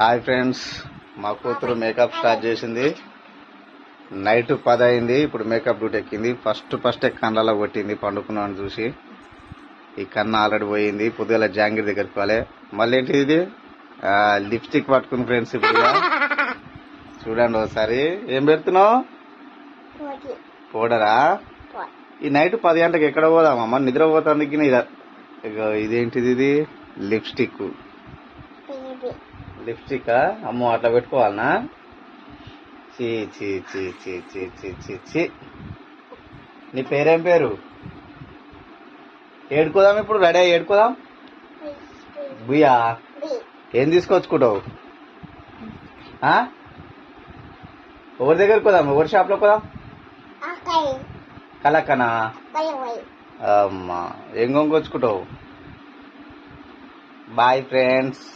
Hi friends, మా కూతురు makeup start చేసింది. నైట్ 10 అయింది. ఇప్పుడు మేకప్ డ్యూటీ ఎక్కింది. ఫస్ట్ కళ్ళలో కొట్టింది పండుకున్నాను చూసి. ఈ కన్ను ఆల్రెడీ పోయింది. పొద్దుగల జాంగీర్ దగ్గరికి పోలే. మళ్ళీ ఏంటి ఇది లిప్స్టిక్ పట్టుకుంది ఫ్రెండ్స్. ఇప్పుడు చూడండి ఒకసారి. ఏం పెడుతున్నావు? పౌడరా? ఈ నైట్ 10 గంటలకు ఎక్కడ పోదామమ్మ? నిద్ర పోతానికి ఇదేంటిది? ఇది లిప్స్టిక్. లిప్స్టికా? అమ్మో, అట్లా పెట్టుకోవాలనా? చీ చీ చీ చీ చీ చీ చీ చీ. నీ పేరేం పేరు? ఏడుకోదాం ఇప్పుడు. రెడీ అయ్యి ఏడుకోదాం. బుయ్యా ఏం తీసుకొచ్చుకుంటావు? ఎవరి దగ్గరికి పోదాం? ఎవరి షాప్ లో పోదాం? కలకనా? అమ్మా, ఏం కొనుక్కొచ్చుకుంటావు? Bye friends.